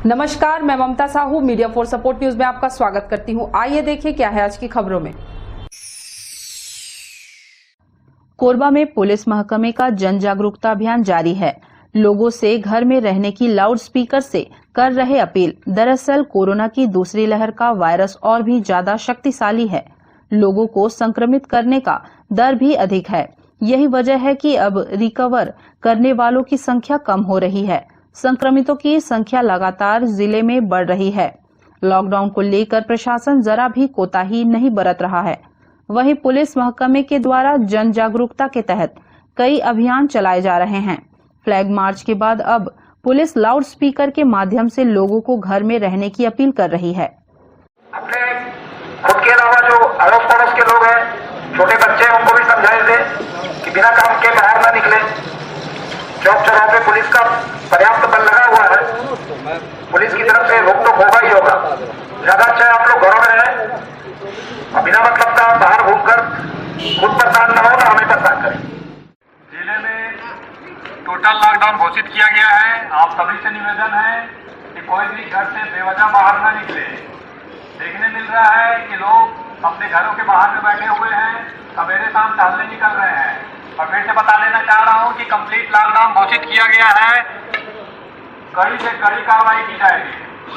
नमस्कार, मैं Mamata Sahu media for support news में आपका स्वागत करती हूं। आइए देखें क्या है आज की खबरों में। कोरबा में पुलिस महकमे का जन जागरूकता अभियान जारी है। लोगों से घर में रहने की लाउड स्पीकर से कर रहे अपील। दरअसल कोरोना की दूसरी लहर का वायरस और भी ज्यादा शक्तिशाली है। लोगों को संक्रमित करने का दर भी अधिक है। यही वजह है कि अब रिकवर करने वालों की संख्या कम हो रही है। संक्रमितों की संख्या लगातार जिले में बढ़ रही है। लॉकडाउन को लेकर प्रशासन जरा भी कोताही नहीं बरत रहा है। वहीं पुलिस महकमे के द्वारा जन जागरूकता के तहत कई अभियान चलाए जा रहे हैं। फ्लैग मार्च के बाद अब पुलिस लाउड स्पीकर के माध्यम से लोगों को घर में रहने की अपील कर रही है। अपने खुद के अलावा जो अड़ोस पड़ोस के लोग हैं, छोटे बच्चे हैं, उनको भी समझाए दे कि बिना काम के बाहर ना निकले। चौक चौराहे पे पुलिस का पर्याप्त बल लगा हुआ है। पुलिस की तरफ से रोक टोक होगा ही होगा। ज्यादा अच्छा है आप लोग घरों में रहें और बिना मतलब का बाहर घूमकर खुद परेशान न हो ना हमें परेशान करें। जिले में टोटल लॉकडाउन घोषित किया गया है। आप सभी से निवेदन है कि कोई भी घर से बेवजह बाहर न निकले। देखने मिल रहा है कि लोग अपने घरों के बाहर में बैठे हुए हैं, सवेरे शाम टहलने निकल रहे हैं। और फिर से बता देना चाह रहा हूं कि कंप्लीट लॉकडाउन घोषित किया गया है। कड़ी से कड़ी कार्रवाई की जाएगी।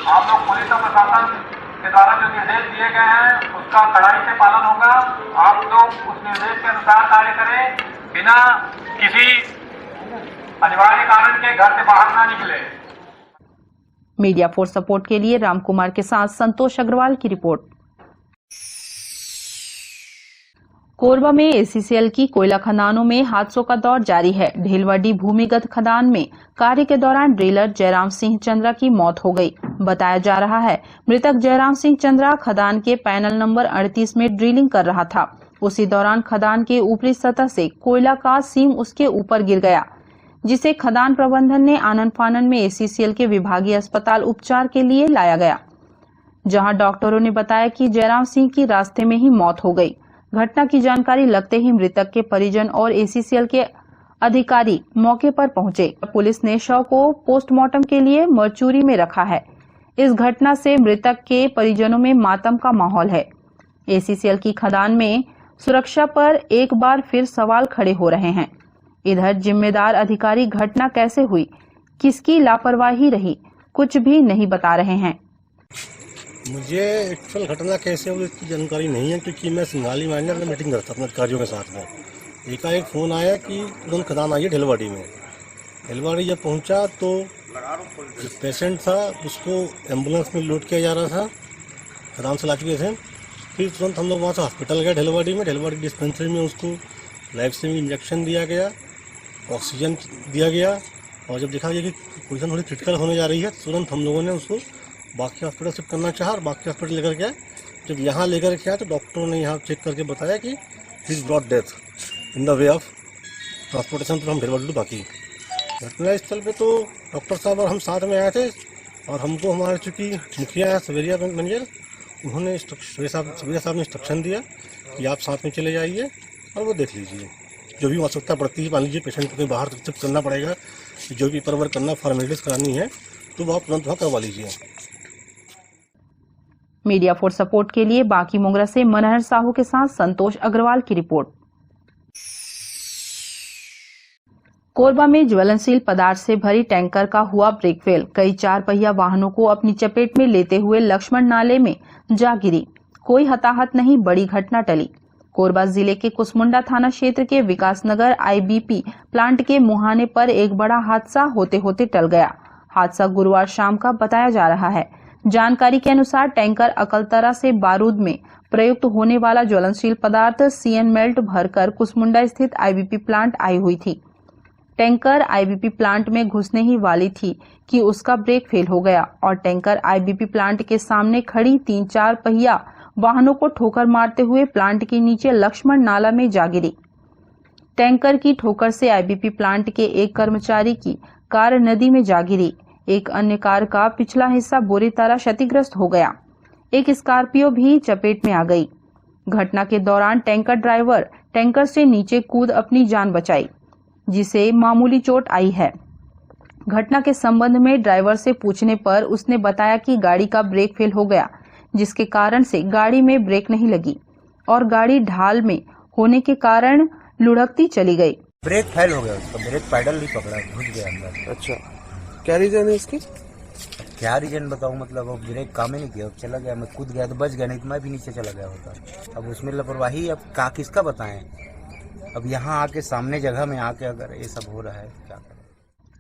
आप लोग पुलिस और प्रशासन के द्वारा जो निर्देश दिए गए हैं उसका कड़ाई से पालन होगा। आप लोग उस निर्देश के अनुसार कार्य करें, बिना किसी अनिवार्य कारण के घर से बाहर ना निकले। मीडिया फॉर सपोर्ट के लिए रामकुमार के साथ संतोष अग्रवाल की रिपोर्ट। कोरबा में एसीसीएल की कोयला खदानों में हादसों का दौर जारी है। ढेलवाडी भूमिगत खदान में कार्य के दौरान ड्रिलर जयराम सिंह चंद्रा की मौत हो गई। बताया जा रहा है मृतक जयराम सिंह चंद्रा खदान के पैनल नंबर 38 में ड्रिलिंग कर रहा था। उसी दौरान खदान के ऊपरी सतह से कोयला का सीम उसके ऊपर गिर गया, जिसे खदान प्रबंधन ने आनन फानन में एसीसीएल के विभागीय अस्पताल उपचार के लिए लाया गया, जहां डॉक्टरों ने बताया कि जयराम सिंह की रास्ते में ही मौत हो गई। घटना की जानकारी लगते ही मृतक के परिजन और एसीसीएल के अधिकारी मौके पर पहुंचे। पुलिस ने शव को पोस्टमार्टम के लिए मरचूरी में रखा है। इस घटना से मृतक के परिजनों में मातम का माहौल है। एसीसीएल की खदान में सुरक्षा पर एक बार फिर सवाल खड़े हो रहे हैं। इधर जिम्मेदार अधिकारी घटना कैसे हुई, किसकी लापरवाही रही, कुछ भी नहीं बता रहे हैं। मुझे एक्चुअल घटना कैसे हुई इसकी जानकारी नहीं है, क्योंकि मैं सिंघाली माइनर में मीटिंग करता अपने अधिकारियों के साथ में। एकाएक फ़ोन आया कि तुरंत खदान आई है ढेलवाड़ी में। ढेलवाड़ी जब पहुंचा तो जो पेशेंट था उसको एम्बुलेंस में लोड किया जा रहा था, खदान से ला चुके थे। फिर तुरंत हम लोग वहाँ से हॉस्पिटल गए ढेलवाड़ी में। ढेलवाड़ी डिस्पेंसरी में उसको लाइफ सेविंग इंजेक्शन दिया गया, ऑक्सीजन दिया गया। और जब देखा गया कि पोजीशन थोड़ी क्रिटिकल होने जा रही है, तुरंत हम लोगों ने उसको बाकी हॉस्पिटल शिफ्ट करना चाहा और बाकी हॉस्पिटल लेकर गया। जब यहाँ लेकर के आया तो डॉक्टरों ने यहाँ चेक करके बताया कि this brought death in the way of transportation from Dhelwadi to Baki. घटना स्थल पे तो डॉक्टर साहब और हम साथ में आए थे और हमको हमारे चूँकि मुखिया है सवेरिया मैनेजर, उन्होंने सवेरिया साहब ने इंस्ट्रक्शन दिया कि आप साथ में चले जाइए और वो देख लीजिए जो भी आवश्यकता पड़ती है। मान लीजिए पेशेंट को बाहर शिफ्ट करना पड़ेगा, जो भी पेपर वर्क करना, फॉर्मेलिटीज करानी है तो वो आप तुरंत वहाँ करवा लीजिए। मीडिया फॉर सपोर्ट के लिए बाकी मोगरा से मनहर साहू के साथ संतोष अग्रवाल की रिपोर्ट। कोरबा में ज्वलनशील पदार्थ से भरी टैंकर का हुआ ब्रेक फेल। कई 4 पहिया वाहनों को अपनी चपेट में लेते हुए लक्ष्मण नाले में जा गिरी। कोई हताहत नहीं, बड़ी घटना टली। कोरबा जिले के कुसमुंडा थाना क्षेत्र के विकासनगर आईबीपी प्लांट के मुहाने पर एक बड़ा हादसा होते होते टल गया। हादसा गुरुवार शाम का बताया जा रहा है। जानकारी के अनुसार टैंकर अकलतरा से बारूद में प्रयुक्त होने वाला ज्वलनशील पदार्थ सीएन मेल्ट भरकर कुसमुंडा स्थित आईबीपी प्लांट आई हुई थी। टैंकर आईबीपी प्लांट में घुसने ही वाली थी कि उसका ब्रेक फेल हो गया और टैंकर आईबीपी प्लांट के सामने खड़ी 3-4 पहिया वाहनों को ठोकर मारते हुए प्लांट के नीचे लक्ष्मण नाला में जा गिरी। टैंकर की ठोकर से आईबीपी प्लांट के एक कर्मचारी की कार नदी में जा गिरी। एक अन्य कार का पिछला हिस्सा बुरी तरह क्षतिग्रस्त हो गया। एक स्कॉर्पियो भी चपेट में आ गई। घटना के दौरान टैंकर ड्राइवर टैंकर से नीचे कूद अपनी जान बचाई, जिसे मामूली चोट आई है। घटना के संबंध में ड्राइवर से पूछने पर उसने बताया कि गाड़ी का ब्रेक फेल हो गया, जिसके कारण से गाड़ी में ब्रेक नहीं लगी और गाड़ी ढाल में होने के कारण लुढ़कती चली गई। ब्रेक फेल हो गया, उसका ब्रेक पैडल नहीं पकड़ा, घुस गया अंदर। अच्छा, क्या रीजन है इसकी? क्या रीजन बताऊं, मतलब अब ब्रेक काम ही नहीं किया, अब चला गया, मैं कूद गया तो बच गया, नहीं तो मैं भी नीचे चला गया होता। अब उसमें लापरवाही, अब किसका बताएं। अब यहाँ आके सामने जगह में आके अगर ये सब हो रहा है, क्या करें।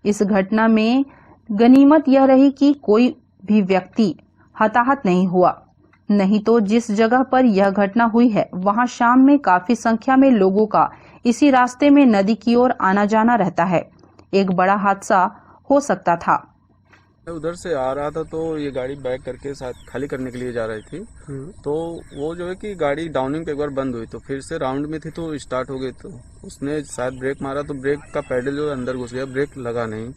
इस घटना में गनीमत यह रही कि कोई भी व्यक्ति हताहत नहीं हुआ, नहीं तो जिस जगह पर यह घटना हुई है वहां शाम में काफी संख्या में लोगों का इसी रास्ते में नदी की ओर आना जाना रहता है। एक बड़ा हादसा हो सकता था। उधर से आ रहा था तो ये गाड़ी बैक करके साथ खाली करने के लिए जा रही थी, तो वो जो है कि गाड़ी डाउनिंग पे एक बार बंद हुई, तो फिर से राउंड में थी तो स्टार्ट हो गई, तो उसने शायद ब्रेक मारा तो ब्रेक का पैडल जो अंदर घुस गया, ब्रेक लगा नहीं।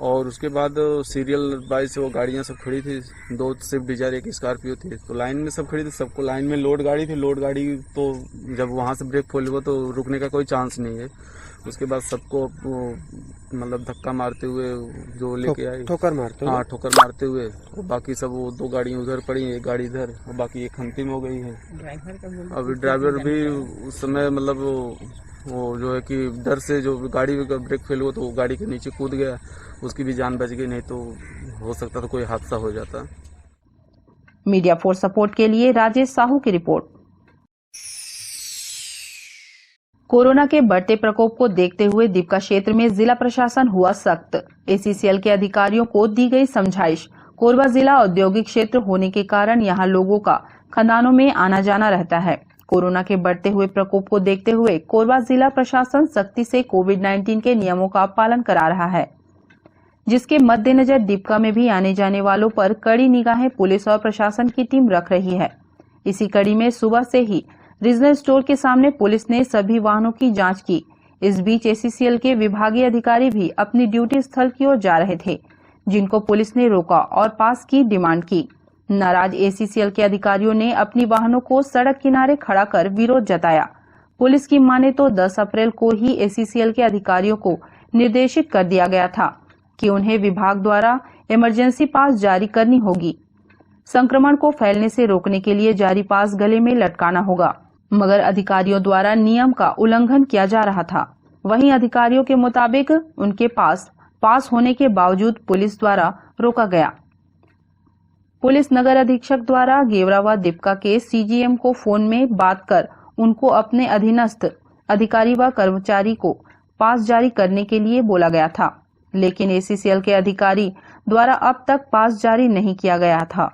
और उसके बाद सीरियल वाइज से वो गाड़ियाँ सब खड़ी थी, 2 स्विफ्ट डिजायर, 1 स्कॉर्पियो थी, तो लाइन में सब खड़ी थी, सबको लाइन में लोड गाड़ी थी। लोड गाड़ी तो जब वहाँ से ब्रेक खोल हुआ तो रुकने का कोई चांस नहीं है। उसके बाद सबको मतलब धक्का मारते हुए जो लेके आई, ठोकर मारते हुए, हाँ ठोकर मारते हुए, और बाकी सब वो 2 गाड़ियाँ उधर पड़ी, 1 गाड़ी इधर, और बाकी एक अंतिम हो गई है। अभी ड्राइवर भी उस समय मतलब वो जो है कि डर से जो गाड़ी का ब्रेक फेल हुआ तो वो गाड़ी के नीचे कूद गया, उसकी भी जान बच गई, नहीं तो हो सकता था कोई हादसा हो जाता। मीडिया फॉर सपोर्ट के लिए राजेश साहू की रिपोर्ट। कोरोना के बढ़ते प्रकोप को देखते हुए दीपका क्षेत्र में जिला प्रशासन हुआ सख्त। एसीसीएल के अधिकारियों को दी गई समझाइश। कोरबा जिला औद्योगिक क्षेत्र होने के कारण यहां लोगों का खदानों में आना जाना रहता है। कोरोना के बढ़ते हुए प्रकोप को देखते हुए कोरबा जिला प्रशासन सख्ती से कोविड-19 के नियमों का पालन करा रहा है, जिसके मद्देनजर दीपका में भी आने जाने वालों पर कड़ी निगाहें पुलिस और प्रशासन की टीम रख रही है। इसी कड़ी में सुबह से ही रीजनल स्टोर के सामने पुलिस ने सभी वाहनों की जांच की। इस बीच एसीसीएल के विभागीय अधिकारी भी अपनी ड्यूटी स्थल की ओर जा रहे थे, जिनको पुलिस ने रोका और पास की डिमांड की। नाराज एसीसीएल के अधिकारियों ने अपनी वाहनों को सड़क किनारे खड़ा कर विरोध जताया। पुलिस की माने तो 10 अप्रैल को ही एसीसीएल के अधिकारियों को निर्देशित कर दिया गया था कि उन्हें विभाग द्वारा इमरजेंसी पास जारी करनी होगी। संक्रमण को फैलने से रोकने के लिए जारी पास गले में लटकाना होगा, मगर अधिकारियों द्वारा नियम का उल्लंघन किया जा रहा था। वहीं अधिकारियों के मुताबिक उनके पास होने के बावजूद पुलिस द्वारा रोका गया। पुलिस नगर अधीक्षक द्वारा गेवरा व दीपका के सीजीएम को फोन में बात कर उनको अपने अधीनस्थ अधिकारी व कर्मचारी को पास जारी करने के लिए बोला गया था, लेकिन एसीसीएल के अधिकारी द्वारा अब तक पास जारी नहीं किया गया था।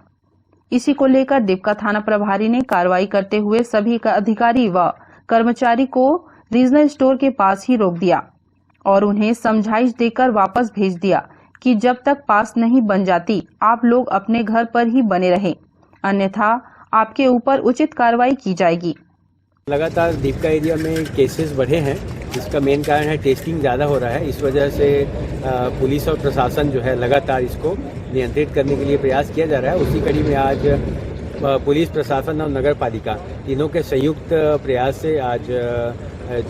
इसी को लेकर दीपका थाना प्रभारी ने कार्रवाई करते हुए सभी अधिकारी व कर्मचारी को रीजनल स्टोर के पास ही रोक दिया और उन्हें समझाइश देकर वापस भेज दिया कि जब तक पास नहीं बन जाती आप लोग अपने घर पर ही बने रहें, अन्यथा आपके ऊपर उचित कार्रवाई की जाएगी। लगातार दीपका एरिया में केसेस बढ़े हैं, इसका मेन कारण है टेस्टिंग ज़्यादा हो रहा है। इस वजह से पुलिस और प्रशासन जो है लगातार इसको नियंत्रित करने के लिए प्रयास किया जा रहा है। उसी कड़ी में आज पुलिस प्रशासन और नगर पालिका तीनों के संयुक्त प्रयास से आज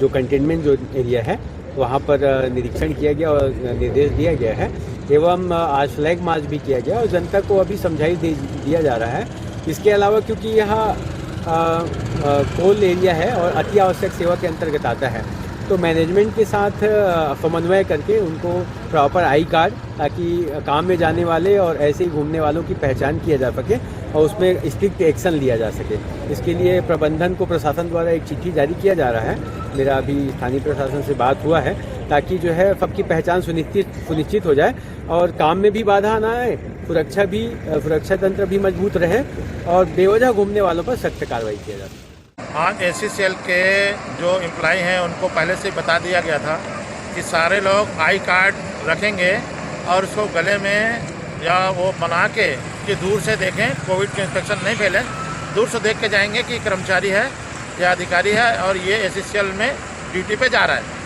जो कंटेनमेंट जो एरिया है वहाँ पर निरीक्षण किया गया और निर्देश दिया गया है एवं आज फ्लैग मार्च भी किया गया और जनता को अभी समझाइश दिया जा रहा है। इसके अलावा क्योंकि यहाँ कोल एरिया है और अति आवश्यक सेवा के अंतर्गत आता है, तो मैनेजमेंट के साथ समन्वय करके उनको प्रॉपर आई कार्ड, ताकि काम में जाने वाले और ऐसे ही घूमने वालों की पहचान किया जा सके और उसमें स्ट्रिक्ट एक्शन लिया जा सके। इसके लिए प्रबंधन को प्रशासन द्वारा एक चिट्ठी जारी किया जा रहा है। मेरा अभी स्थानीय प्रशासन से बात हुआ है ताकि जो है सबकी पहचान सुनिश्चित हो जाए और काम में भी बाधा ना आए, सुरक्षा तंत्र भी मजबूत रहे और बेवजह घूमने वालों पर सख्त कार्रवाई किया जाए। आज एसीसीएल के जो एम्प्लॉय हैं उनको पहले से बता दिया गया था कि सारे लोग आई कार्ड रखेंगे और उसको गले में या वो बना के कि दूर से देखें, कोविड के इन्फेक्शन नहीं फैले, दूर से देख के जाएंगे कि कर्मचारी है या अधिकारी है और ये एसीसीएल में ड्यूटी पे जा रहा है।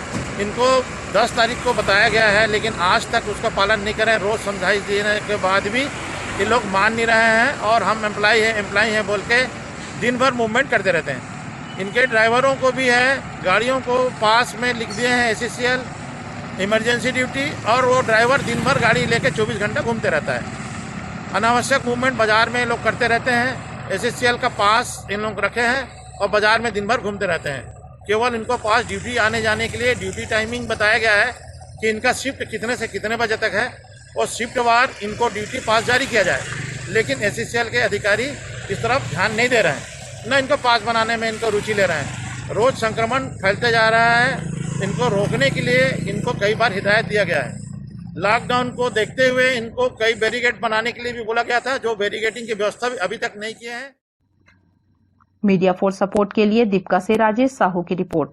इनको 10 तारीख को बताया गया है, लेकिन आज तक उसका पालन नहीं कर रहे हैं। रोज़ समझाइश देने के बाद भी ये लोग मान नहीं रहे हैं और हम एम्प्लॉय हैं बोल के दिन भर मूवमेंट करते रहते हैं। इनके ड्राइवरों को भी है, गाड़ियों को पास में लिख दिए हैं एसीसीएल इमरजेंसी ड्यूटी, और वो ड्राइवर दिन भर गाड़ी लेके 24 घंटे घूमते रहता है। अनावश्यक मूवमेंट बाजार में लोग करते रहते हैं। एसएससीएल का पास इन लोग रखे हैं और बाजार में दिन भर घूमते रहते हैं। केवल इनको पास ड्यूटी आने जाने के लिए ड्यूटी टाइमिंग बताया गया है कि इनका शिफ्ट कितने से कितने बजे तक है और शिफ्ट वार इनको ड्यूटी पास जारी किया जाए। लेकिन एसएससीएल के अधिकारी इस तरफ ध्यान नहीं दे रहे हैं, न इनको पास बनाने में इनको रुचि ले रहे हैं। रोज संक्रमण फैलते जा रहा है। इनको रोकने के लिए इनको कई बार हिदायत दिया गया है। लॉकडाउन को देखते हुए इनको कई बैरिकेड बनाने के लिए भी बोला गया था, जो बैरिकेडिंग की व्यवस्था भी अभी तक नहीं किए हैं। मीडिया फॉर सपोर्ट के लिए दीपिका से राजेश साहू की रिपोर्ट।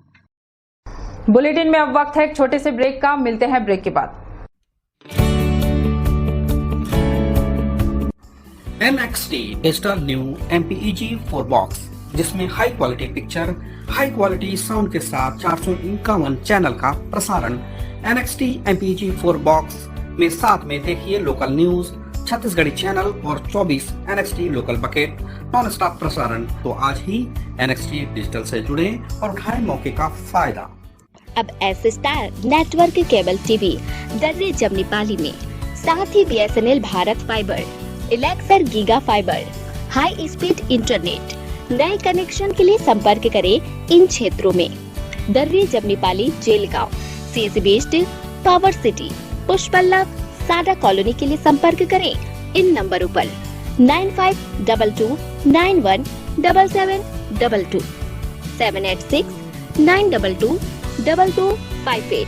बुलेटिन में अब वक्त है एक छोटे से ब्रेक का। मिलते हैं ब्रेक के बाद। NXT digital new MPEG 4 box, जिसमें high quality picture, high quality sound के साथ 451 चैनल का प्रसारण। NXT MPEG 4 बॉक्स में साथ में देखिए लोकल न्यूज, छत्तीसगढ़ी चैनल और 24 NXT local bucket non stop प्रसारण। तो आज ही NXT डिजिटल से जुड़े और उठाएं मौके का फायदा। अब S star network cable TV Darre Jamnipali में, साथ ही BSNL भारत फाइबर, इलेक्सर giga fibre, high speed internet. नए कनेक्शन के लिए संपर्क करें इन क्षेत्रों में: Darre Jamnipali, Jelgaon, CSB steel, power city, Pushpallav, Sada colony के लिए संपर्क करें इन नंबरों पर 9522 91 7722 786 922 2258।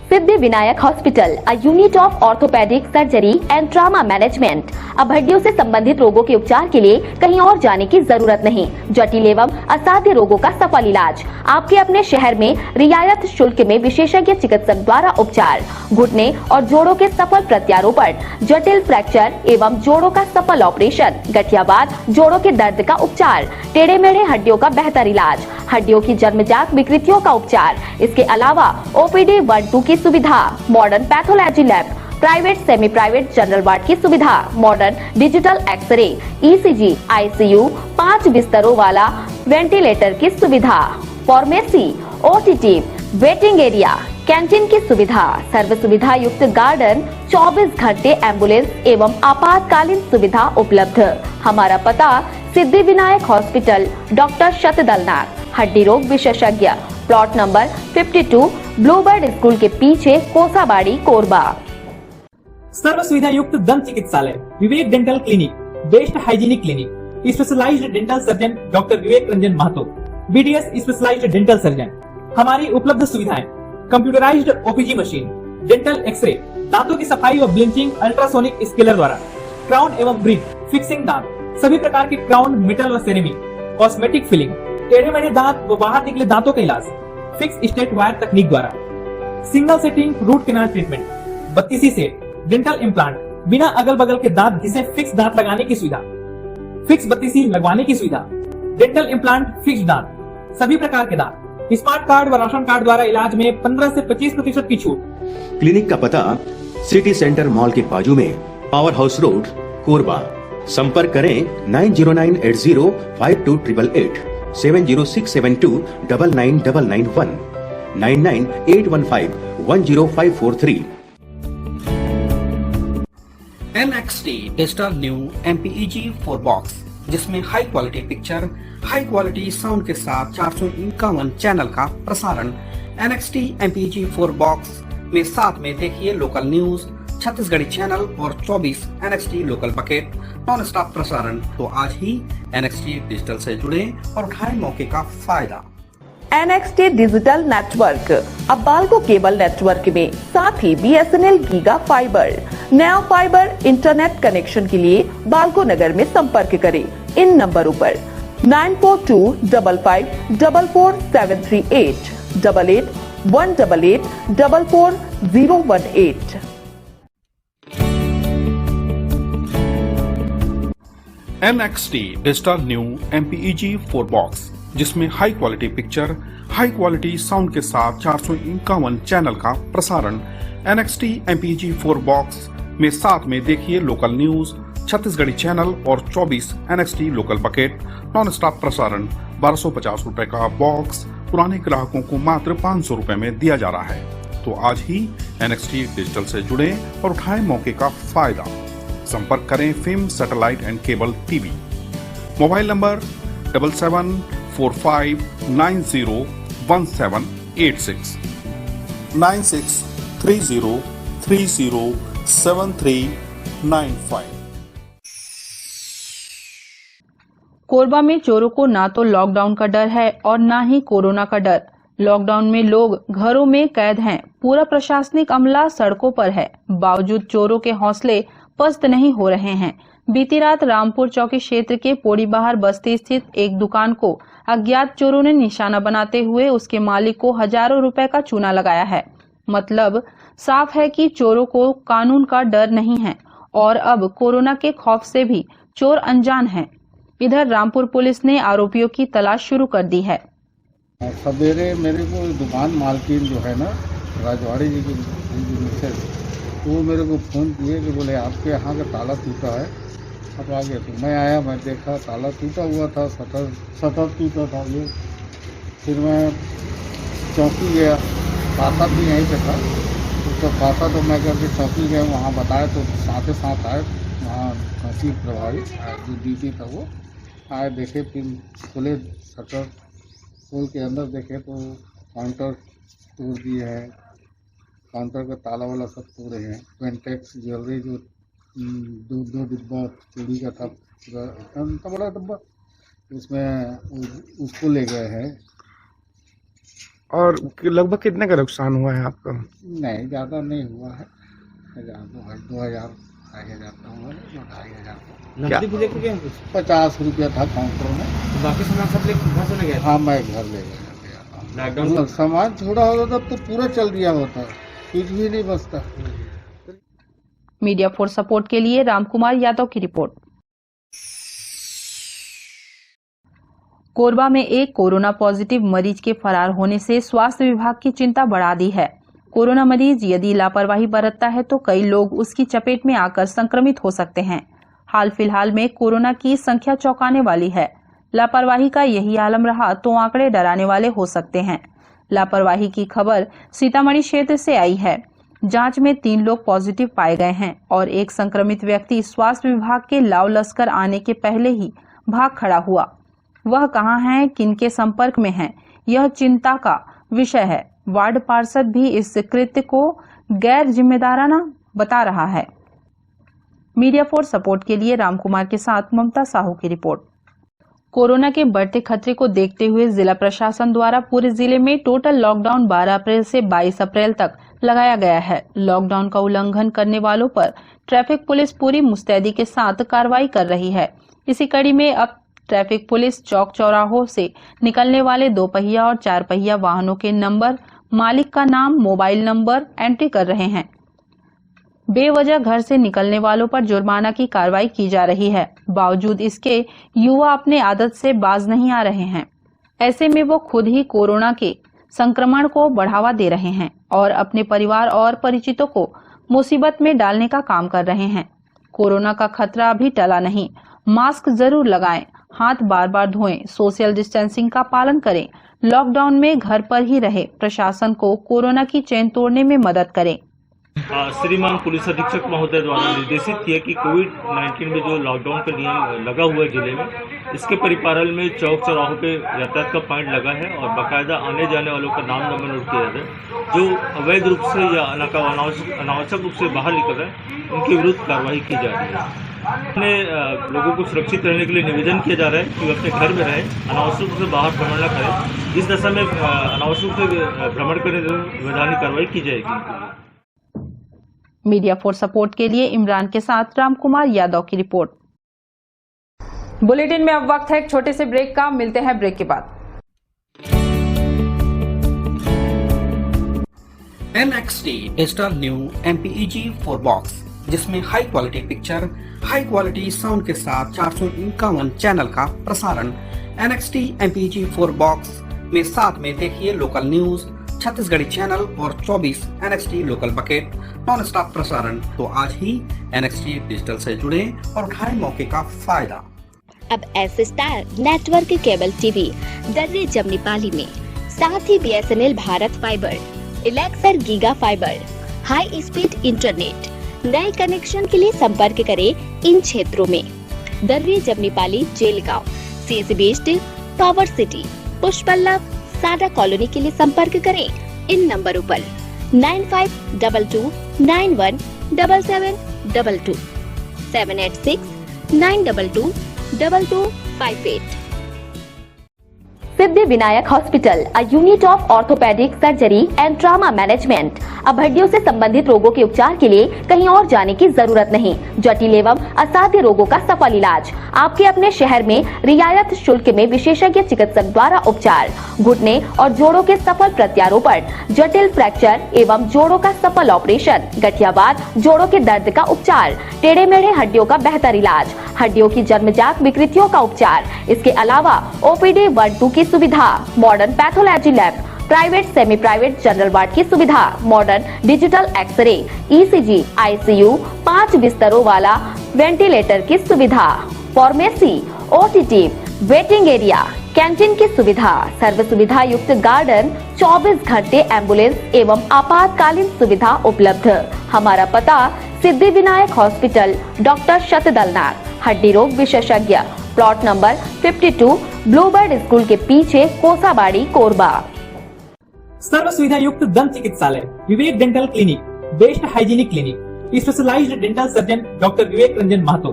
सिद्धि Vinayak hospital, a unit of orthopaedic surgery and trauma management. अब हड्डियों से संबंधित रोगों के उपचार के लिए कहीं और जाने की जरूरत नहीं। जटिल एवं असाध्य रोगों का सफल इलाज आपके अपने शहर में रियायत शुल्क में विशेषज्ञ चिकित्सक द्वारा उपचार। घुटने और जोड़ों के सफल प्रत्यारोपण, जटिल फ्रैक्चर एवं जोड़ों का सफल ऑपरेशन, गठियावाद, जोड़ों के दर्द का उपचार, टेढ़े मेढ़े हड्डियों का बेहतर इलाज, हड्डियों की जन्मजात विकृतियों का उपचार। इसके अलावा OPD 1-2 की सुविधा, modern pathology lab, private semi private general ward की सुविधा, modern digital x ray, ECG, ICU, 5 बिस्तरों वाला वेंटिलेटर की सुविधा, pharmacy, OTT, waiting area, canteen की सुविधा, सर्व सुविधा युक्त गार्डन, 24 घंटे एम्बुलेंस एवं आपातकालीन सुविधा उपलब्ध। हमारा पता: सिद्धि विनायक हॉस्पिटल, डॉक्टर शतदलनाथ, हड्डी रोग विशेषज्ञ, प्लॉट नंबर 52, ब्लूबर्ड स्कूल के पीछे, कोसाबाड़ी, कोरबा। सर्व सुविधा युक्त दंत चिकित्सालय, Vivek dental clinic, best hygienic clinic, specialised dental surgeon doctor Vivek Ranjan Mahato, BDS specialised dental surgeon. हमारी उपलब्ध सुविधाएं: computerised OPG machine, dental x ray, दांतों की सफाई व ब्लीचिंग अल्ट्रासोनिक स्केलर द्वारा, क्राउन एवं ब्रिज, फिक्सिंग दांत, सभी प्रकार के क्राउन, मेटल व सेरेमिक, कॉस्मेटिक फिलिंग, टेढ़े मेढ़े दांत व बाहर निकले दांतों का इलाज फिक्स स्टेट वायर तकनीक द्वारा, single setting root canal treatment, 32 set, dental implant, बिना अगल बगल के दांत घिसे फिक्स दांत लगाने की सुविधा, फिक्स 32 लगवाने की सुविधा, डेंटल इम्प्लांट, फिक्स दांत, सभी प्रकार के दांत, स्मार्ट कार्ड व राशन कार्ड द्वारा इलाज में 15 से 25% की छूट। क्लिनिक का पता: सिटी सेंटर मॉल के बाजू में, पावर हाउस रोड, कोरबा। संपर्क करें 9098052888, 70672 99991, 9981510543। NXT digital new MPEG 4 box, जिसमें high quality picture, high quality sound के साथ 451 चैनल का प्रसारण। NXT MPEG 4 बॉक्स में साथ में देखिए लोकल न्यूज, छत्तीसगढ़ी चैनल और 24 NXT local bucket non stop प्रसारण। तो आज ही NXT डिजिटल से जुड़े और उठाएं मौके का फायदा। NXT डिजिटल नेटवर्क, अब बाल्को केबल नेटवर्क में, साथ ही BSNL गीगा फाइबर। नया फाइबर इंटरनेट कनेक्शन के लिए बाल्को नगर में संपर्क करें इन नंबरों पर 9425544738, 8818844018। NXT digital new MPEG 4 box, जिसमें high quality picture, high quality sound के साथ 451 चैनल का प्रसारण। NXT MPEG 4 बॉक्स में साथ में देखिए लोकल न्यूज, छत्तीसगढ़ी चैनल और 24 NXT local bucket non stop प्रसारण। 1250 रुपए का बॉक्स पुराने ग्राहकों को मात्र 500 रुपए में दिया जा रहा है। तो आज ही NXT डिजिटल से जुड़े और उठाएं मौके का फायदा। संपर्क करें film satellite and cable TV. Mobile number 7745901786 9630307395। Korba में चोरों को ना तो लॉकडाउन का डर है और ना ही कोरोना का डर। लॉकडाउन में लोग घरों में कैद हैं, पूरा प्रशासनिक अमला सड़कों पर है, बावजूद चोरों के हौसले पस्त नहीं हो रहे हैं। बीती रात रामपुर चौकी क्षेत्र के पोड़ी बाहर बस्ती स्थित एक दुकान को अज्ञात चोरों ने निशाना बनाते हुए उसके मालिक को हजारों रुपए का चूना लगाया है। मतलब साफ है कि चोरों को कानून का डर नहीं है और अब कोरोना के खौफ से भी चोर अनजान हैं। इधर रामपुर पुलिस ने आरोपियों की तलाश शुरू कर दी है। सवेरे मेरे को दुकान मालकिन जो है ना राजवाड़ी जी की मिसेज, वो मेरे को फ़ोन किए कि बोले आपके यहाँ का ताला टूटा है, अब आ गए। तो मैं आया, मैं देखा ताला टूटा हुआ था, शटर टूटा था ये। फिर मैं चौकी गया, खाता भी यहीं पे था, तो खाता तो मैं करके चौकी गया, वहाँ बताया तो साथ ही साथ आए वहाँ काशी प्रभारी जो ड्यूटी था वो आए, देखे, फिर खोले शटर, खोल के अंदर देखे तो काउंटर तोड़ दिए हैं, काउंटर का ताला वाला सब तोड़े हैं। पेंटेक्स ज्वेलरी जो दो डिब्बा चूड़ी का था, इतना बड़ा डिब्बा, उसमें उसको ले गए हैं। और लगभग कितने का नुकसान हुआ है आपका? नहीं, ज़्यादा नहीं हुआ है, 2,000 का हुआ, 2,500 नकदी भी लेके गए? 50 रुपया था काउंटर में। बाकी सामान सब लेके घर से ले गए? हाँ, मैं घर ले गया। लॉकडाउन सामान छोड़ा होता तब तो पूरा चल दिया होता, कुछ भी नहीं बचता। मीडिया फॉर सपोर्ट के लिए रामकुमार यादव की रिपोर्ट। कोरबा में एक कोरोना पॉजिटिव मरीज के फरार होने से स्वास्थ्य विभाग की चिंता बढ़ा दी है। कोरोना मरीज यदि लापरवाही बरतता है तो कई लोग उसकी चपेट में आकर संक्रमित हो सकते हैं। हाल फिलहाल में कोरोना की संख्या चौंकाने वाली है। लापरवाही का यही आलम रहा तो आंकड़े डराने वाले हो सकते हैं। लापरवाही की खबर सीतामढ़ी क्षेत्र से आई है। जांच में 3 लोग पॉजिटिव पाए गए हैं और एक संक्रमित व्यक्ति स्वास्थ्य विभाग के लाव लश्कर आने के पहले ही भाग खड़ा हुआ। वह कहां है, किनके संपर्क में है, यह चिंता का विषय है। वार्ड पार्षद भी इस कृत्य को गैर जिम्मेदाराना बता रहा है। मीडिया फॉर सपोर्ट के लिए रामकुमार के साथ ममता साहू की रिपोर्ट। कोरोना के बढ़ते खतरे को देखते हुए जिला प्रशासन द्वारा पूरे जिले में टोटल लॉकडाउन 12 अप्रैल से 22 अप्रैल तक लगाया गया है। लॉकडाउन का उल्लंघन करने वालों पर ट्रैफिक पुलिस पूरी मुस्तैदी के साथ कार्रवाई कर रही है। इसी कड़ी में अब ट्रैफिक पुलिस चौक चौराहों से निकलने वाले 2 पहिया और 4 पहिया वाहनों के नंबर, मालिक का नाम, मोबाइल नंबर एंट्री कर रहे हैं। बेवजह घर से निकलने वालों पर जुर्माना की कार्रवाई की जा रही है। बावजूद इसके युवा अपने आदत से बाज नहीं आ रहे हैं। ऐसे में वो खुद ही कोरोना के संक्रमण को बढ़ावा दे रहे हैं और अपने परिवार और परिचितों को मुसीबत में डालने का काम कर रहे हैं। कोरोना का खतरा अभी टला नहीं। मास्क जरूर लगाएं, हाथ बार बार धोएं, सोशल डिस्टेंसिंग का पालन करें, लॉकडाउन में घर पर ही रहे, प्रशासन को कोरोना की चेन तोड़ने में मदद करें। श्रीमान पुलिस अधीक्षक महोदय द्वारा निर्देशित किया कि कोविड-19 में जो लॉकडाउन का नियम लगा हुआ है जिले में, इसके परिपालन में चौक चौराहों पे यातायात का पॉइंट लगा है और बाकायदा आने जाने वालों का नाम नंबर नोट किया जाता है। जो अवैध रूप से या अनावश्यक रूप से बाहर निकल रहे हैं उनके विरुद्ध कार्रवाई की जा रही है। हमने लोगों को सुरक्षित रहने के लिए निवेदन किया जा रहा है कि वे अपने घर में रहें, अनावश्यक रूप से बाहर भ्रमण न करें। इस दशा में अनावश्यक रूप से भ्रमण करने से वैधानिक कार्रवाई की जाएगी। मीडिया फॉर सपोर्ट के लिए इमरान के साथ रामकुमार यादव की रिपोर्ट। बुलेटिन में अब वक्त है एक छोटे से ब्रेक का। मिलते हैं ब्रेक के बाद। NXT digital new MPEG 4 box, जिसमें high quality picture, high quality sound के साथ 451 चैनल का प्रसारण। NXT MPEG 4 बॉक्स में साथ में देखिए लोकल न्यूज, छत्तीसगढ़ी चैनल और 24 NXT local bucket non stop प्रसारण। तो आज ही NXT डिजिटल से जुड़े और उठाएं मौके का फायदा। अब S star network cable TV Darre Jamnipali में साथ ही BSNL भारत फाइबर, इलेक्सर giga fibre, high speed internet. नए कनेक्शन के लिए संपर्क करें इन क्षेत्रों में: Darri, Jamnipali, Jelgaon, CSB steel, power city, Pushpallav, Sada colony के लिए संपर्क करें इन नंबरों पर 9522917722, 786-922-2258। Siddhi Vinayak hospital, a unit of orthopaedic surgery and trauma management. अब हड्डियों से संबंधित रोगों के उपचार के लिए कहीं और जाने की जरूरत नहीं। जटिल एवं असाध्य रोगों का सफल इलाज आपके अपने शहर में रियायत शुल्क में विशेषज्ञ चिकित्सक द्वारा उपचार। घुटने और जोड़ों के सफल प्रत्यारोपण, जटिल फ्रैक्चर एवं जोड़ों का सफल ऑपरेशन, गठियावाद, जोड़ों के दर्द का उपचार, टेढ़े मेढ़े हड्डियों का बेहतर इलाज, हड्डियों की जन्मजात विकृतियों का उपचार। इसके अलावा OPD 1-2 की सुविधा, modern pathology lab, private semi private general ward की सुविधा, modern digital x ray, ECG, ICU, 5 बिस्तरों वाला वेंटिलेटर की सुविधा, pharmacy, OTT, waiting area, canteen की सुविधा, सर्व सुविधा युक्त गार्डन, 24 घंटे एम्बुलेंस एवं आपातकालीन सुविधा उपलब्ध। हमारा पता: सिद्धि विनायक हॉस्पिटल, डॉक्टर शतदलनाथ, हड्डी रोग विशेषज्ञ, प्लॉट नंबर 52, ब्लूबर्ड स्कूल के पीछे, कोसाबाड़ी, कोरबा। सर्व सुविधा युक्त दंत चिकित्सालय, Vivek dental clinic, best hygienic clinic, specialised dental surgeon doctor Vivek Ranjan Mahato,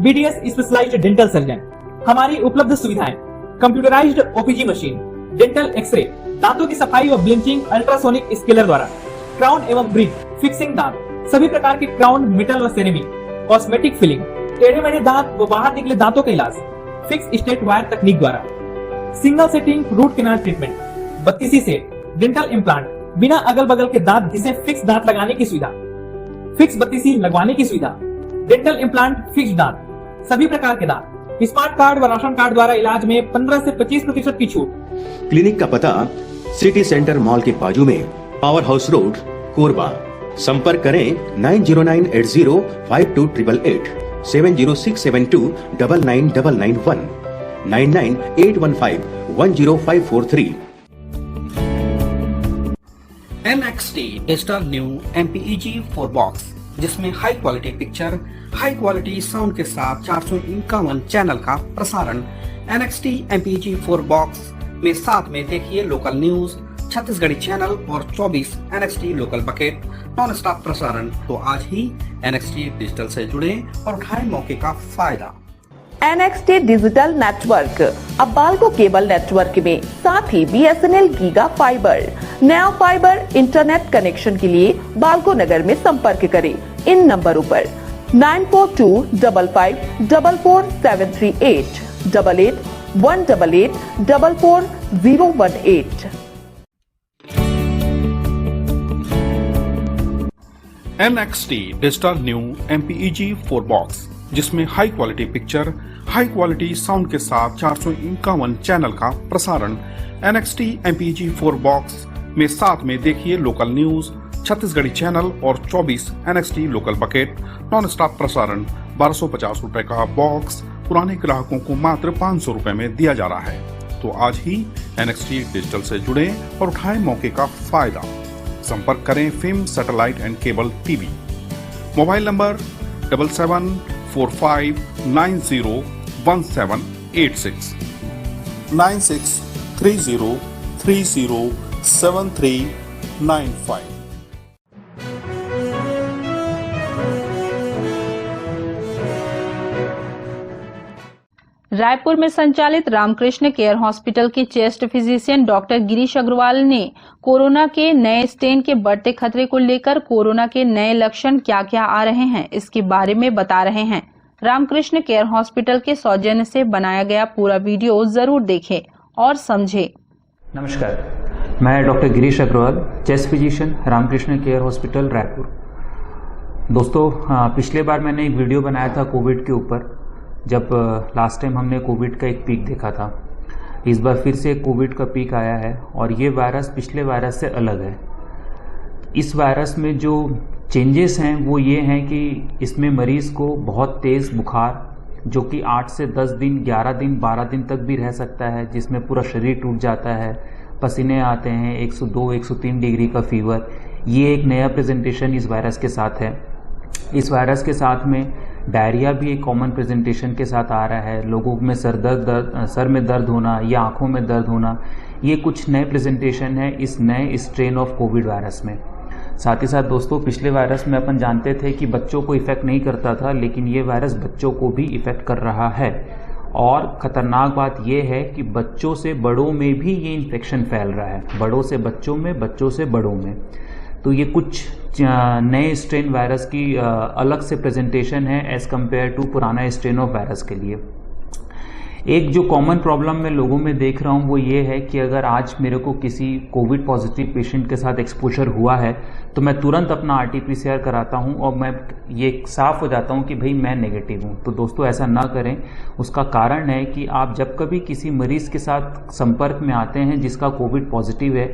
BDS specialised dental surgeon. हमारी उपलब्ध सुविधाएं: computerised OPG machine, dental x ray, दांतों की सफाई व ब्लीचिंग अल्ट्रासोनिक स्केलर द्वारा, क्राउन एवं ब्रिज, फिक्सिंग दांत, सभी प्रकार के क्राउन, मेटल व सेरेमिक, कॉस्मेटिक फिलिंग, टेढ़े मेढ़े दांत व बाहर निकले दांतों का इलाज फिक्स स्टेट वायर तकनीक द्वारा, single setting root canal treatment, 32 set, dental implant, बिना अगल बगल के दांत जिसे फिक्स दांत लगाने की सुविधा, फिक्स 32 लगवाने की सुविधा, डेंटल इम्प्लांट, फिक्स दांत, सभी प्रकार के दांत, स्मार्ट कार्ड व राशन कार्ड द्वारा इलाज में 15 से 25% की छूट। क्लिनिक का पता सिटी सेंटर मॉल के बाजू में, पावर हाउस रोड, कोरबा। संपर्क करें 9098052888, 7067299991, 9981510543। NXT digital new MPEG 4 box, जिसमें high quality picture, high quality sound के साथ 451 चैनल का प्रसारण। NXT MPEG 4 बॉक्स में साथ में देखिए लोकल न्यूज, छत्तीसगढ़ी चैनल और 24 NXT local bucket non stop प्रसारण। तो आज ही NXT डिजिटल से जुड़े और उठाएं मौके का फायदा। NXT डिजिटल नेटवर्क, अब बाल्को केबल नेटवर्क में साथ ही BSNL गीगा फाइबर, नया फाइबर इंटरनेट कनेक्शन के लिए बाल्को नगर में संपर्क करें इन नंबरों पर 9425544738, 8818844018। NXT digital new MPEG 4 box, जिसमें high quality picture, high quality sound के साथ 451 चैनल का प्रसारण। NXT MPEG 4 बॉक्स में साथ में देखिए लोकल न्यूज, छत्तीसगढ़ी चैनल और 24 NXT local bucket non stop प्रसारण। 1250 रुपए का बॉक्स पुराने ग्राहकों को मात्र 500 रुपए में दिया जा रहा है। तो आज ही NXT डिजिटल से जुड़े और उठाएं मौके का फायदा। संपर्क करें film satellite and cable TV. Mobile number 7745901786, 9630307395। Raipur में संचालित रामकृष्ण केयर हॉस्पिटल के chest physician doctor Girish Agrawal ने कोरोना के नए स्ट्रेन के बढ़ते खतरे को लेकर कोरोना के नए लक्षण क्या क्या आ रहे हैं इसके बारे में बता रहे हैं। रामकृष्ण केयर हॉस्पिटल के सौजन्य से बनाया गया पूरा वीडियो जरूर देखें और समझें। नमस्कार, मैं doctor Girish Agrawal, chest physician, Ramakrishna care hospital, Raipur. दोस्तों, पिछले बार मैंने एक वीडियो बनाया था कोविड के ऊपर, जब लास्ट टाइम हमने कोविड का एक पीक देखा था। इस बार फिर से कोविड का पीक आया है और ये वायरस पिछले वायरस से अलग है। इस वायरस में जो चेंजेस हैं वो ये हैं कि इसमें मरीज़ को बहुत तेज़ बुखार, जो कि 8 से 10 दिन, 11 दिन, 12 दिन तक भी रह सकता है, जिसमें पूरा शरीर टूट जाता है, पसीने आते हैं, 102 103 डिग्री का फीवर, ये एक नया प्रेजेंटेशन इस वायरस के साथ है। इस वायरस के साथ में डायरिया भी एक कॉमन प्रेजेंटेशन के साथ आ रहा है। लोगों में सर में दर्द होना या आँखों में दर्द होना, ये कुछ नए प्रेजेंटेशन है इस नए स्ट्रेन ऑफ कोविड वायरस में। साथ ही साथ दोस्तों, पिछले वायरस में अपन जानते थे कि बच्चों को इफ़ेक्ट नहीं करता था, लेकिन ये वायरस बच्चों को भी इफ़ेक्ट कर रहा है। और ख़तरनाक बात ये है कि बच्चों से बड़ों में भी ये इन्फेक्शन फैल रहा है, बड़ों से बच्चों में, बच्चों से बड़ों में। तो ये कुछ नए स्ट्रेन वायरस की अलग से प्रेजेंटेशन है एज़ कम्पेयर टू पुराना स्ट्रेन ऑफ वायरस के लिए। एक जो कॉमन प्रॉब्लम मैं लोगों में देख रहा हूँ वो ये है कि अगर आज मेरे को किसी कोविड पॉजिटिव पेशेंट के साथ एक्सपोजर हुआ है तो मैं तुरंत अपना RT-PCR कराता हूँ और मैं ये साफ हो जाता हूँ कि भाई मैं नेगेटिव हूँ। तो दोस्तों ऐसा ना करें। उसका कारण है कि आप जब कभी किसी मरीज़ के साथ संपर्क में आते हैं जिसका कोविड पॉजिटिव है,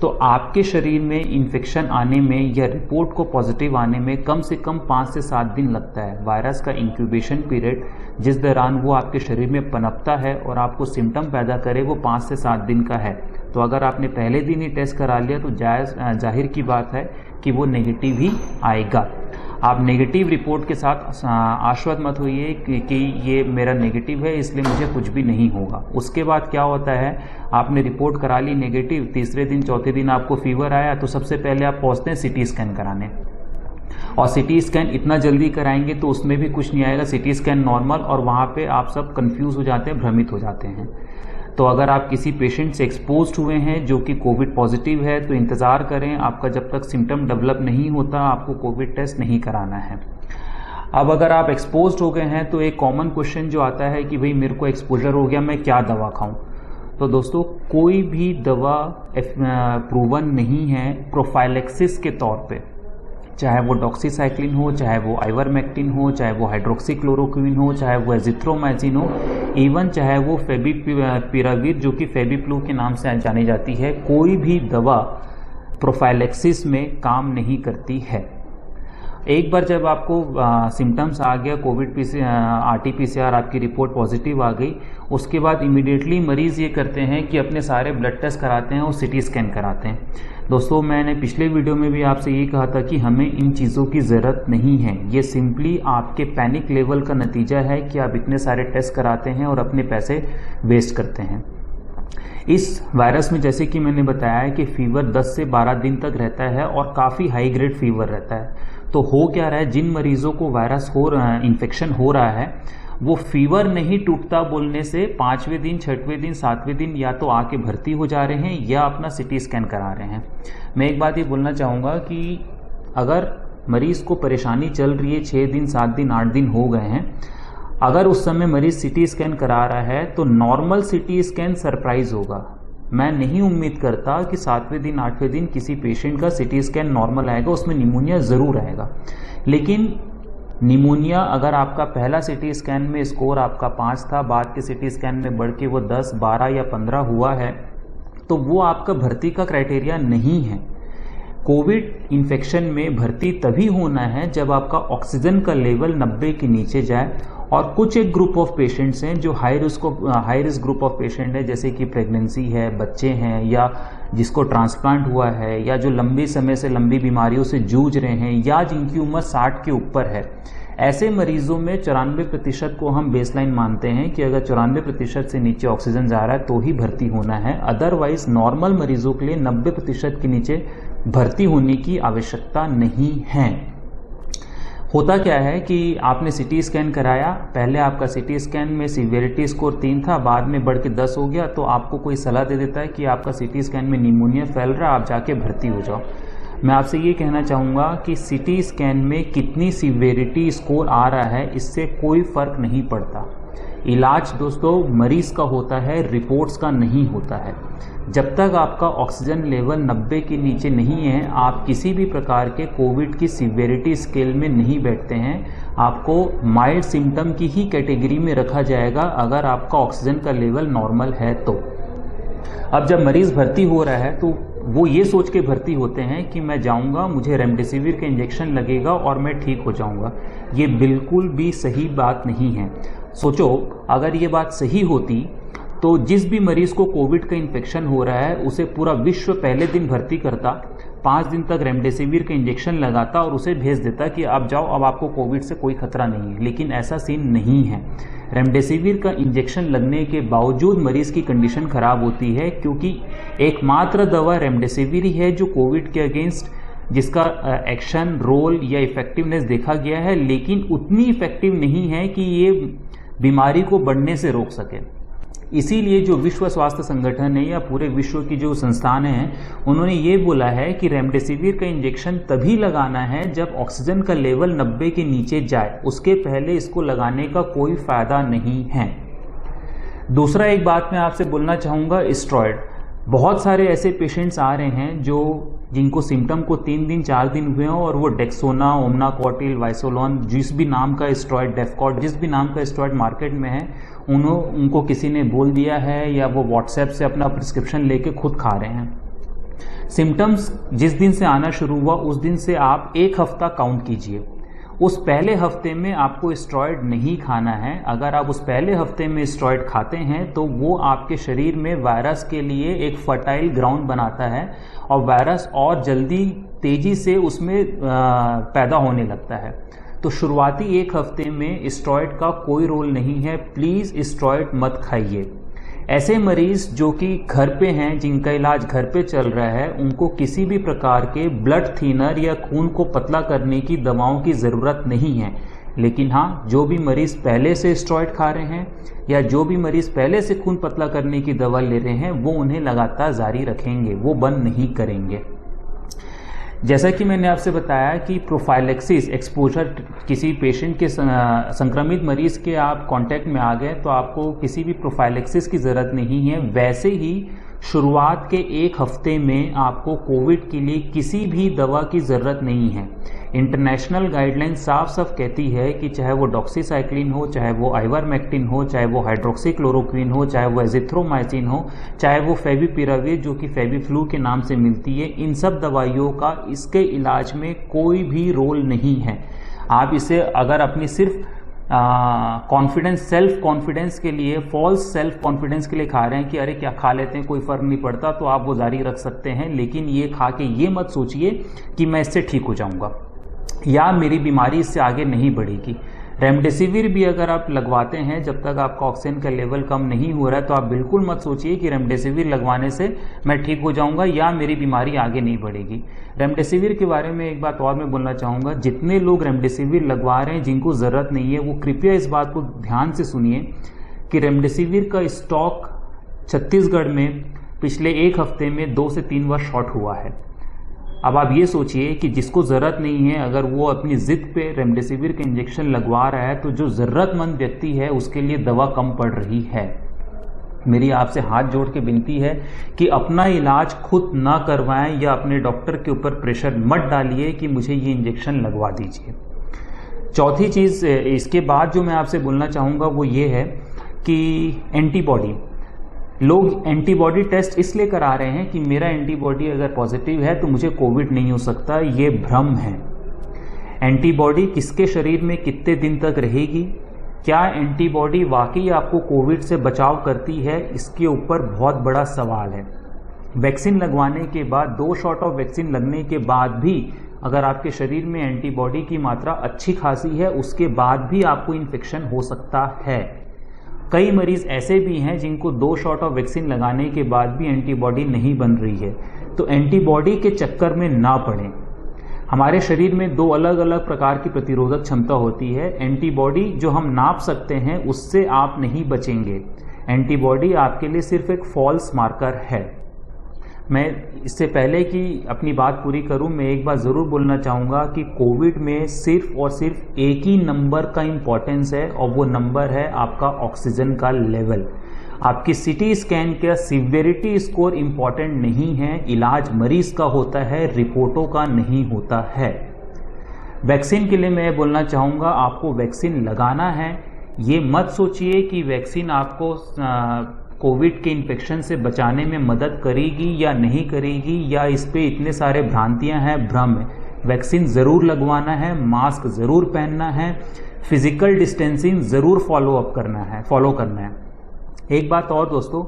तो आपके शरीर में इन्फेक्शन आने में या रिपोर्ट को पॉजिटिव आने में कम से कम 5 से 7 दिन लगता है। वायरस का इंक्यूबेशन पीरियड जिस दौरान वो आपके शरीर में पनपता है और आपको सिम्टम पैदा करे, वो 5 से 7 दिन का है। तो अगर आपने पहले दिन ही टेस्ट करा लिया तो जाहिर की बात है कि वो नेगेटिव ही आएगा। आप नेगेटिव रिपोर्ट के साथ आश्वस्त मत होइए कि ये मेरा नेगेटिव है इसलिए मुझे कुछ भी नहीं होगा। उसके बाद क्या होता है, आपने रिपोर्ट करा ली नेगेटिव, तीसरे दिन चौथे दिन आपको फीवर आया तो सबसे पहले आप पहुंचते हैं CT स्कैन कराने। और CT स्कैन इतना जल्दी कराएंगे तो उसमें भी कुछ नहीं आएगा, CT स्कैन नॉर्मल, और वहाँ पे आप सब कंफ्यूज हो जाते हैं, भ्रमित हो जाते हैं। तो अगर आप किसी पेशेंट से एक्सपोज्ड हुए हैं जो कि कोविड पॉजिटिव है तो इंतज़ार करें, आपका जब तक सिम्टम डेवलप नहीं होता आपको कोविड टेस्ट नहीं कराना है। अब अगर आप एक्सपोज्ड हो गए हैं तो एक कॉमन क्वेश्चन जो आता है कि भाई मेरे को एक्सपोजर हो गया, मैं क्या दवा खाऊं? तो दोस्तों कोई भी दवा प्रूवन नहीं है प्रोफाइलेक्सिस के तौर पे, चाहे वो डॉक्सीसाइक्लिन हो, चाहे वो आइवरमेक्टिन हो, चाहे वो हाइड्रोक्सीक्लोरोक्विन हो, चाहे वो एजिथ्रोमाइसिन हो, इवन चाहे वो फेविपिराविर जो कि फेविप्लू के नाम से जानी जाती है, कोई भी दवा प्रोफाइलेक्सिस में काम नहीं करती है। एक बार जब आपको सिम्टम्स आ गया, कोविड RT-PCR आपकी रिपोर्ट पॉजिटिव आ गई, उसके बाद इमीडिएटली मरीज़ ये करते हैं कि अपने सारे ब्लड टेस्ट कराते हैं और CT स्कैन कराते हैं। दोस्तों मैंने पिछले वीडियो में भी आपसे ये कहा था कि हमें इन चीज़ों की ज़रूरत नहीं है। ये सिंपली आपके पैनिक लेवल का नतीजा है कि आप इतने सारे टेस्ट कराते हैं और अपने पैसे वेस्ट करते हैं। इस वायरस में जैसे कि मैंने बताया है कि फीवर 10 से 12 दिन तक रहता है और काफ़ी हाई ग्रेड फीवर रहता है। तो हो क्या रहा है, जिन मरीजों को वायरस हो रहा है, इन्फेक्शन हो रहा है, वो फीवर नहीं टूटता बोलने से 5वें दिन, 6वें दिन, 7वें दिन या तो आके भर्ती हो जा रहे हैं या अपना CT स्कैन करा रहे हैं। मैं एक बात ये बोलना चाहूँगा कि अगर मरीज़ को परेशानी चल रही है, 6 दिन, 7 दिन, 8 दिन हो गए हैं, अगर उस समय मरीज़ CT स्कैन करा रहा है तो नॉर्मल CT स्कैन सरप्राइज होगा। मैं नहीं उम्मीद करता कि 7वें दिन, 8वें दिन किसी पेशेंट का CT स्कैन नॉर्मल आएगा, उसमें निमोनिया ज़रूर आएगा। लेकिन निमोनिया अगर आपका पहला CT स्कैन में स्कोर आपका 5 था, बाद के CT स्कैन में बढ़ के वो 10, 12 या 15 हुआ है, तो वो आपका भर्ती का क्राइटेरिया नहीं है। कोविड इन्फेक्शन में भर्ती तभी होना है जब आपका ऑक्सीजन का लेवल 90 के नीचे जाए। और कुछ एक ग्रुप ऑफ पेशेंट्स हैं जो high risk group of patient है, जैसे कि प्रेगनेंसी है, बच्चे हैं, या जिसको ट्रांसप्लांट हुआ है, या जो लंबे समय से लंबी बीमारियों से जूझ रहे हैं, या जिनकी उम्र 60 के ऊपर है। ऐसे मरीजों में 94% को हम बेसलाइन मानते हैं कि अगर 94% से नीचे ऑक्सीजन जा रहा है तो ही भर्ती होना है। अदरवाइज नॉर्मल मरीजों के लिए 90% के नीचे भर्ती होने की आवश्यकता नहीं है। होता क्या है कि आपने CT स्कैन कराया, पहले आपका CT स्कैन में सीवियरिटी स्कोर 3 था, बाद में बढ़ के 10 हो गया, तो आपको कोई सलाह दे देता है कि आपका CT स्कैन में निमोनिया फैल रहा है, आप जाके भर्ती हो जाओ। मैं आपसे ये कहना चाहूँगा कि CT स्कैन में कितनी सीवियरिटी स्कोर आ रहा है इससे कोई फर्क नहीं पड़ता। इलाज दोस्तों मरीज का होता है, रिपोर्ट्स का नहीं होता है। जब तक आपका ऑक्सीजन लेवल 90 के नीचे नहीं है, आप किसी भी प्रकार के कोविड की सीवियरिटी स्केल में नहीं बैठते हैं। आपको माइल्ड सिम्टम की ही कैटेगरी में रखा जाएगा अगर आपका ऑक्सीजन का लेवल नॉर्मल है तो। अब जब मरीज भर्ती हो रहा है तो वो ये सोच के भर्ती होते हैं कि मैं जाऊंगा, मुझे रेमडेसिविर का इंजेक्शन लगेगा और मैं ठीक हो जाऊंगा। ये बिल्कुल भी सही बात नहीं है। सोचो अगर ये बात सही होती तो जिस भी मरीज को कोविड का इन्फेक्शन हो रहा है उसे पूरा विश्व पहले दिन भर्ती करता, 5 दिन तक रेमडेसिविर का इंजेक्शन लगाता और उसे भेज देता कि आप जाओ, अब आपको कोविड से कोई खतरा नहीं है। लेकिन ऐसा सीन नहीं है। रेमडेसिविर का इंजेक्शन लगने के बावजूद मरीज की कंडीशन खराब होती है, क्योंकि एकमात्र दवा रेमडेसिविर ही है जो कोविड के अगेंस्ट जिसका एक्शन, रोल या इफेक्टिवनेस देखा गया है, लेकिन उतनी इफेक्टिव नहीं है कि ये बीमारी को बढ़ने से रोक सके। इसीलिए जो विश्व स्वास्थ्य संगठन है या पूरे विश्व की जो संस्थान हैं, उन्होंने ये बोला है कि रेमडेसिविर का इंजेक्शन तभी लगाना है जब ऑक्सीजन का लेवल 90 के नीचे जाए, उसके पहले इसको लगाने का कोई फायदा नहीं है। दूसरा एक बात मैं आपसे बोलना चाहूँगा, स्टेरॉयड। बहुत सारे ऐसे पेशेंट्स आ रहे हैं जिनको सिम्टम को 3 दिन 4 दिन हुए हों और वो डेक्सोना, ओमनाकोटिल, वाइसोलोन, जिस भी नाम का स्टेरॉयड, डेफकॉट, जिस भी नाम का स्टेरॉयड मार्केट में है, उनको किसी ने बोल दिया है या वो व्हाट्सएप से अपना प्रिस्क्रिप्शन लेके खुद खा रहे हैं। सिम्टम्स जिस दिन से आना शुरू हुआ उस दिन से आप 1 हफ्ता काउंट कीजिए। उस पहले हफ्ते में आपको स्टेरॉयड नहीं खाना है। अगर आप उस पहले हफ्ते में स्टेरॉयड खाते हैं तो वो आपके शरीर में वायरस के लिए एक फर्टाइल ग्राउंड बनाता है और वायरस और जल्दी तेजी से उसमें पैदा होने लगता है। तो शुरुआती 1 हफ्ते में स्टेरॉयड का कोई रोल नहीं है। प्लीज़ स्टेरॉयड मत खाइए। ऐसे मरीज जो कि घर पे हैं, जिनका इलाज घर पे चल रहा है, उनको किसी भी प्रकार के ब्लड थिनर या खून को पतला करने की दवाओं की ज़रूरत नहीं है। लेकिन हाँ, जो भी मरीज पहले से स्टेरॉयड खा रहे हैं या जो भी मरीज पहले से खून पतला करने की दवा ले रहे हैं, वो उन्हें लगातार जारी रखेंगे, वो बंद नहीं करेंगे। जैसा कि मैंने आपसे बताया कि प्रोफाइलेक्सिस, एक्सपोजर, किसी पेशेंट के संक्रमित मरीज के आप कांटेक्ट में आ गए तो आपको किसी भी प्रोफाइलेक्सिस की ज़रूरत नहीं है। वैसे ही शुरुआत के 1 हफ्ते में आपको कोविड के लिए किसी भी दवा की ज़रूरत नहीं है। इंटरनेशनल गाइडलाइन साफ साफ कहती है कि चाहे वो डॉक्सीसाइक्लिन हो, चाहे वो आइवरमेक्टिन हो, चाहे वो हाइड्रोक्सीक्लोरोक्विन हो, चाहे वो एजिथ्रोमाइसिन हो, चाहे वो फेविपिराविर जो कि फेविफ्लू के नाम से मिलती है, इन सब दवाइयों का इसके इलाज में कोई भी रोल नहीं है। आप इसे अगर अपनी सिर्फ कॉन्फिडेंस, सेल्फ कॉन्फिडेंस के लिए, फॉल्स सेल्फ कॉन्फिडेंस के लिए खा रहे हैं कि अरे क्या खा लेते हैं, कोई फ़र्क नहीं पड़ता, तो आप वो जारी रख सकते हैं। लेकिन ये खा के ये मत सोचिए कि मैं इससे ठीक हो जाऊंगा या मेरी बीमारी इससे आगे नहीं बढ़ेगी। रेमडेसिविर भी अगर आप लगवाते हैं, जब तक आपका ऑक्सीजन का लेवल कम नहीं हो रहा है, तो आप बिल्कुल मत सोचिए कि रेमडेसिविर लगवाने से मैं ठीक हो जाऊंगा या मेरी बीमारी आगे नहीं बढ़ेगी। रेमडेसिविर के बारे में एक बात और मैं बोलना चाहूँगा, जितने लोग रेमडेसिविर लगवा रहे हैं जिनको ज़रूरत नहीं है, वो कृपया इस बात को ध्यान से सुनिए कि रेमडेसिविर का स्टॉक छत्तीसगढ़ में पिछले 1 हफ्ते में 2 से 3 बार शॉर्ट हुआ है। अब आप ये सोचिए कि जिसको ज़रूरत नहीं है, अगर वो अपनी ज़िद पे रेमडेसिविर का इंजेक्शन लगवा रहा है, तो जो ज़रूरतमंद व्यक्ति है उसके लिए दवा कम पड़ रही है। मेरी आपसे हाथ जोड़ के विनती है कि अपना इलाज खुद ना करवाएं या अपने डॉक्टर के ऊपर प्रेशर मत डालिए कि मुझे ये इंजेक्शन लगवा दीजिए। चौथी चीज़ इसके बाद जो मैं आपसे बोलना चाहूँगा वो ये है कि एंटीबॉडी, लोग एंटीबॉडी टेस्ट इसलिए करा रहे हैं कि मेरा एंटीबॉडी अगर पॉजिटिव है तो मुझे कोविड नहीं हो सकता। ये भ्रम है। एंटीबॉडी किसके शरीर में कितने दिन तक रहेगी, क्या एंटीबॉडी वाकई आपको कोविड से बचाव करती है, इसके ऊपर बहुत बड़ा सवाल है। वैक्सीन लगवाने के बाद, 2 शॉट ऑफ वैक्सीन लगने के बाद भी अगर आपके शरीर में एंटीबॉडी की मात्रा अच्छी खासी है, उसके बाद भी आपको इन्फेक्शन हो सकता है। कई मरीज ऐसे भी हैं जिनको 2 शॉट ऑफ वैक्सीन लगाने के बाद भी एंटीबॉडी नहीं बन रही है। तो एंटीबॉडी के चक्कर में ना पड़ें। हमारे शरीर में 2 अलग अलग प्रकार की प्रतिरोधक क्षमता होती है। एंटीबॉडी जो हम नाप सकते हैं उससे आप नहीं बचेंगे। एंटीबॉडी आपके लिए सिर्फ एक फॉल्स मार्कर है। मैं इससे पहले कि अपनी बात पूरी करूं, मैं एक बात ज़रूर बोलना चाहूँगा कि कोविड में सिर्फ और सिर्फ एक ही नंबर का इम्पॉर्टेंस है और वो नंबर है आपका ऑक्सीजन का लेवल। आपकी सीटी स्कैन का सीवियरिटी स्कोर इम्पॉर्टेंट नहीं है। इलाज मरीज का होता है, रिपोर्टों का नहीं होता है। वैक्सीन के लिए मैं बोलना चाहूँगा, आपको वैक्सीन लगाना है। ये मत सोचिए कि वैक्सीन आपको कोविड के इन्फेक्शन से बचाने में मदद करेगी या नहीं करेगी, या इस पे इतने सारे भ्रांतियां हैं, भ्रम है। वैक्सीन ज़रूर लगवाना है, मास्क ज़रूर पहनना है, फिजिकल डिस्टेंसिंग ज़रूर फॉलो करना है। एक बात और दोस्तों,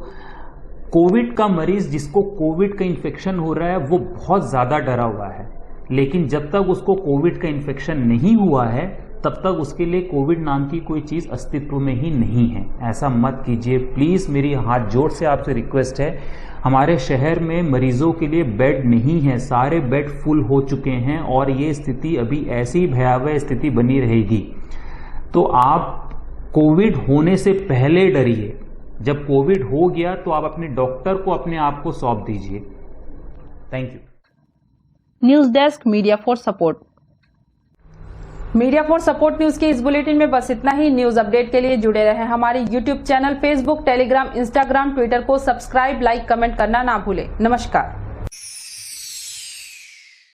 कोविड का मरीज जिसको कोविड का इन्फेक्शन हो रहा है वो बहुत ज़्यादा डरा हुआ है, लेकिन जब तक उसको कोविड का इन्फेक्शन नहीं हुआ है तब तक उसके लिए कोविड नाम की कोई चीज़ अस्तित्व में ही नहीं है। ऐसा मत कीजिए प्लीज़, मेरी हाथ जोड़ से आपसे रिक्वेस्ट है। हमारे शहर में मरीजों के लिए बेड नहीं है, सारे बेड फुल हो चुके हैं और ये स्थिति अभी ऐसी भयावह स्थिति बनी रहेगी। तो आप कोविड होने से पहले डरिए, जब कोविड हो गया तो आप अपने डॉक्टर को अपने आप को सौंप दीजिए। Thank you. News desk, media for support. Media for support news के इस बुलेटिन में बस इतना ही। न्यूज अपडेट के लिए जुड़े रहें हमारे YouTube channel, Facebook, Telegram, Instagram, Twitter को सब्सक्राइब, लाइक, कमेंट करना ना भूलें। नमस्कार।